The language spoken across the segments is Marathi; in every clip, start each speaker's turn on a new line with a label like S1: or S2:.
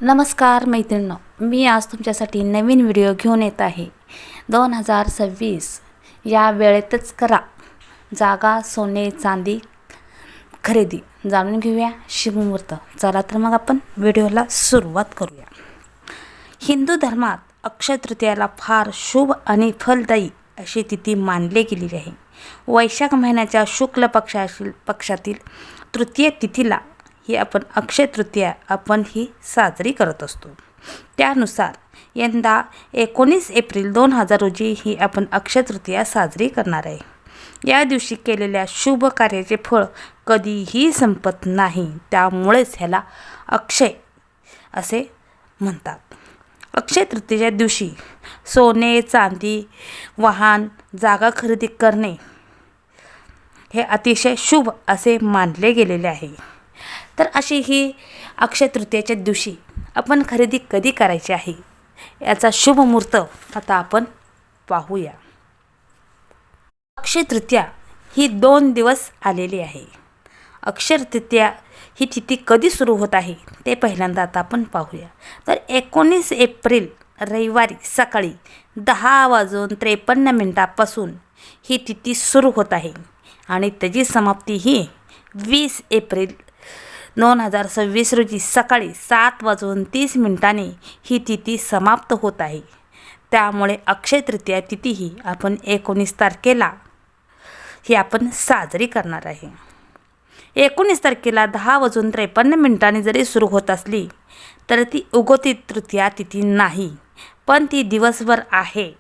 S1: नमस्कार मैत्रिणींनो, मी आज तुमच्यासाठी नवीन व्हिडिओ घेऊन येत आहे. 2026 या वेळेतच करा जागा सोने चांदी खरेदी. जाणून घेऊया शुभमुहूर्त. चला तर मग आपण व्हिडिओला सुरुवात करूया. हिंदू धर्मात अक्षय तृतीयाला फार शुभ आणि फलदायी अशी तिथी मानली गेलेली आहे. वैशाख महिन्याच्या शुक्ल पक्षातील तृतीय तिथीला ही आपण अक्षय तृतीया आपण ही साजरी करत असतो. त्यानुसार यंदा 19 एप्रिल 2000 रोजी ही आपण अक्षय तृतीया साजरी करणार आहे. या दिवशी केलेल्या शुभ कार्याचे फळ कधीही संपत नाही, त्यामुळेच ह्याला अक्षय असे म्हणतात. अक्षय तृतीयेच्या दिवशी सोने चांदी वाहन जागा खरेदी करणे हे अतिशय शुभ असे मानले गेलेले आहे. तर अशी ही अक्षय तृतीयेच्या दिवशी आपण खरेदी कधी करायची आहे याचा शुभ मुहूर्त आता आपण पाहूया. अक्षय तृतीया ही 2 दिवस आलेली आहे. अक्षय तृतीया ही तिथी कधी सुरू होत आहे ते पहिल्यांदा आता आपण पाहूया. तर 19 एप्रिल रविवारी सकाळी 10:53 ही तिथी सुरू होत आहे आणि त्याची समाप्ती ही 20 एप्रिल 2026 रोजी सकाळी 7:30 ही तिथी समाप्त होत आहे. त्यामुळे अक्षय तृतीया तिथी ही आपण 19 तारखेला ही आपण साजरी करणार आहे. 19 तारखेला 10:53 जरी सुरू होत असली तर ती उगवती तृतीया तिथी नाही, पण ती दिवसभर आहे.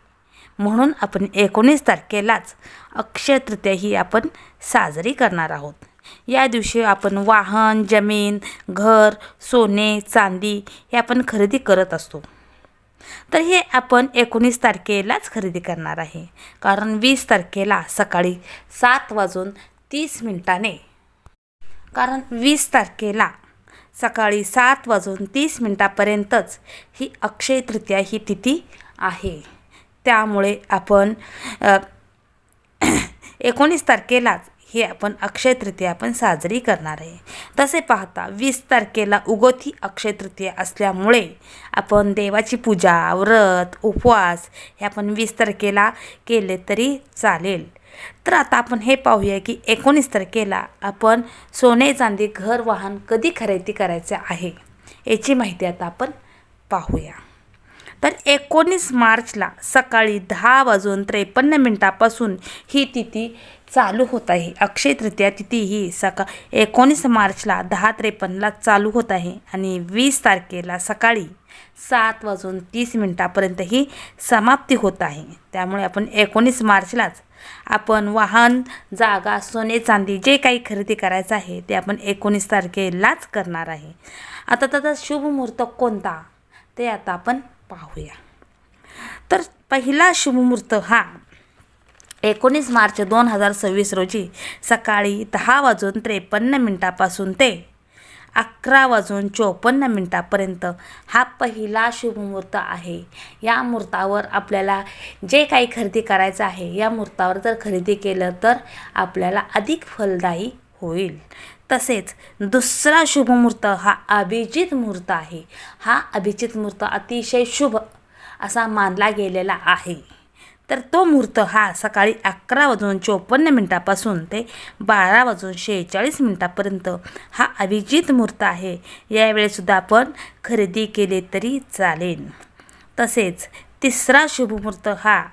S1: म्हणून आपण 19 तारखेलाच अक्षय तृतीया ही आपण साजरी करणार आहोत. या दिवशी आपण वाहन जमीन घर सोने चांदी हे आपण खरेदी करत असतो. तर हे आपण 19 तारखेलाच खरेदी करणार आहे, कारण 20 तारखेला सकाळी 7:30 कारण 20 तारखेला सकाळी 7:30 ही अक्षय तृतीया ही तिथी आहे. त्यामुळे आपण 19 तारखेलाच ही आपण अक्षय तृतीया आपण साजरी करणार आहे. तसे पाहता 20 तारखेला उगवती अक्षय तृतीया असल्यामुळे आपण देवाची पूजा व्रत उपवास हे आपण 20 तारखेला केले तरी चालेल. तर आता आपण हे पाहूया की 19 तारखेला आपण सोने चांदी घर वाहन कधी खरेदी करायचे आहे याची माहिती आता आपण पाहूया. तर 19 मार्चला सकाळी 10:53 ही तिथी चालू होत आहे. अक्षय तृतीया तिथी ही 19 मार्चला 10:53 चालू होत आहे आणि 20 तारखेला सकाळी 7:30 ही समाप्ती होत आहे. त्यामुळे आपण 19 मार्चलाच आपण वाहन जागा सोने चांदी जे काही खरेदी करायचं आहे ते आपण 19 तारखेलाच करणार आहे. आता त्याचा शुभ मुहूर्त कोणता ते आता आपण पाहूया. तर पहिला शुभ मुहूर्त हा 19 मार्च 2026 रोजी सकाळी 10:53 ते 11:54 हा पहिला शुभ मुहूर्त आहे. या मुहूर्तावर आपल्याला जे काही खरेदी करायचं आहे या मुहूर्तावर जर खरेदी केलं तर आपल्याला अधिक फलदायी होईल. तसेच दुसरा शुभ मुहूर्त हा अभिजित मुहूर्त आहे. हा अभिजित मुहूर्त अतिशय शुभ असा मानला गेलेला आहे. तर तो मुहूर्त हा सकाळी 11:54 ते 12:46 हा अभिजित मुहूर्त आहे. यावेळेसुद्धा आपण खरेदी केले तरी चालेल. तसेच तिसरा शुभ मुहूर्त हा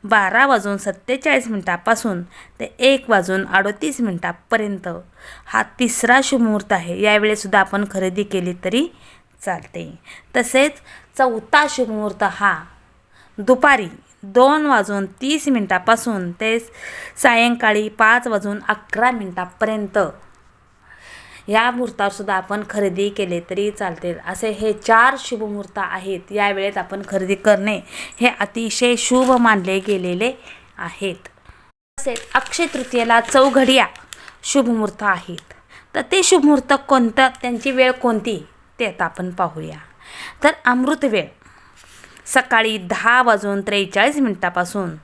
S1: 12:47 ते 1:38 हा तिसरा शुभ मुहूर्त आहे. यावेळेसुद्धा आपण खरेदी केली तरी चालते. तसेच चौथा शुभ मुहूर्त हा दुपारी 2:30 ते सायंकाळी 5:11 या मुहूर्तावरसुद्धा आपण खरेदी केले तरी चालते. असे हे 4 शुभ मुहूर्त आहेत. या वेळेत आपण खरेदी करणे हे अतिशय शुभ मानले गेलेले आहेत. तसेच अक्षय तृतीयेला चौघडिया शुभ मुहूर्त आहेत. तर ते शुभ मुहूर्त कोणतं त्यांची वेळ कोणती ते आता आपण पाहूया. तर अमृत वेळ सकाळी 10:43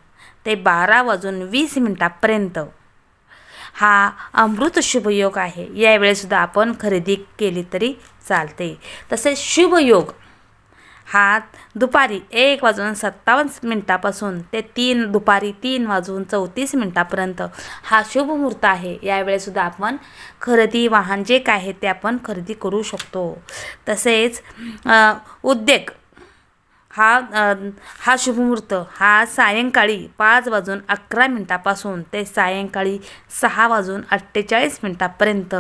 S1: ते 12:20 हा अमृत शुभयोग आहे. यावेळेसुद्धा आपण खरेदी केली तरी चालते. तसेच शुभयोग हा दुपारी 1:57 ते दुपारी 3:34 हा शुभ मुहूर्त आहे. यावेळेसुद्धा आपण खरेदी वाहन जे काय आहे ते आपण खरेदी करू शकतो. तसेच उद्योग हा शुभमुहूर्त हा सायंकाळी 5:11 ते सायंकाळी 6:48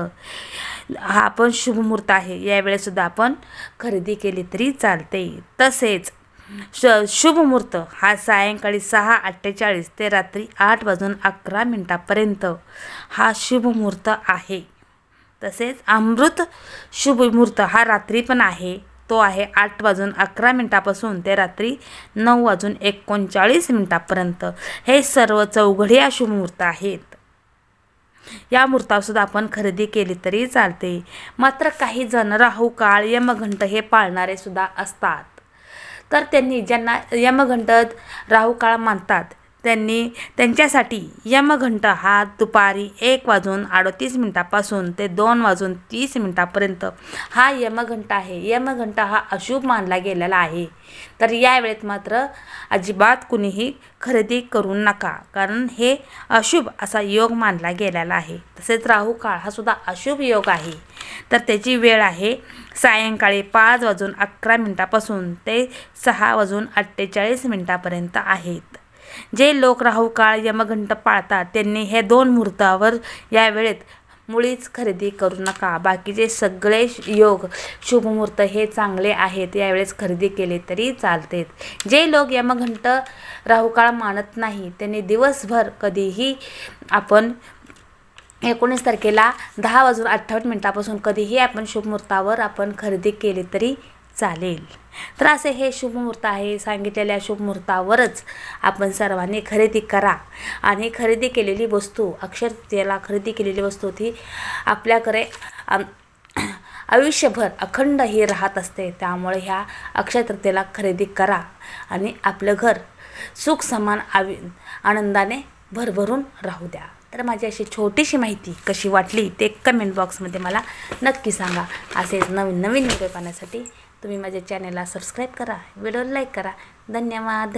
S1: हा आपण शुभमुहूर्त आहे. यावेळेसुद्धा आपण खरेदी केली तरी चालते. तसेच शुभमुहूर्त हा सायंकाळी 6:48 ते रात्री 8:11 हा शुभमुहूर्त आहे. तसेच अमृत शुभमुहूर्त हा रात्री पण आहे. तो आहे 8:11 ते रात्री 9:39 हे सर्व चौघडे शुभमुहूर्त आहेत. या मुहूर्तावसुद्धा आपण खरेदी केली तरी चालते. मात्र काही जण राहू काळ यमघंट हे पाळणारे सुद्धा असतात. तर त्यांनी ज्यांना यमघंट राहू काळ मानतात त्यांच्यासाठी यमघंट हा दुपारी 1:38 ते 2:30 हा यमघंट आहे. यमघंट हा अशुभ मानला गेलेला आहे. तर या वेळेत मात्र अजिबात कुणीही खरेदी करू नका, कारण हे अशुभ असा योग मानला गेलेला आहे. तसेच राहू काळ हा सुद्धा अशुभ योग आहे. तर त्याची वेळ आहे सायंकाळी 5:11 ते 6:48 आहेत. जे लोक राहू काळ यमघंट पाळतात त्यांनी हे 2 मुहूर्तावर या वेळेत मुळीच खरेदी करू नका. बाकीचे सगळे योग शुभमुहूर्त हे चांगले आहेत. यावेळेस खरेदी केले तरी चालते. जे लोक यमघंट राहू काळ मानत नाही त्यांनी दिवसभर कधीही आपण 19 तारखेला 10:58 कधीही आपण शुभमुहूर्तावर आपण खरेदी केली तरी चालेल. तर असे हे शुभमुहूर्त आहे. सांगितलेल्या शुभमुहूर्तावरच आपण सर्वांनी खरेदी करा. आणि खरेदी केलेली वस्तू अक्षय तृतीयेला खरेदी केलेली वस्तू ती आपल्याकडे आयुष्यभर अखंड ही राहत असते. त्यामुळे ह्या अक्षय तृतीयेला खरेदी करा आणि आपलं घर सुख समान आनंदाने भरभरून राहू द्या. तर माझी अशी छोटीशी माहिती कशी वाटली ते कमेंट बॉक्समध्ये मला नक्की सांगा. असेच नवीन व्हिडिओ पाहण्यासाठी तुम्ही माझ्या चॅनलला सबस्क्राईब करा, व्हिडिओला लाईक करा. धन्यवाद.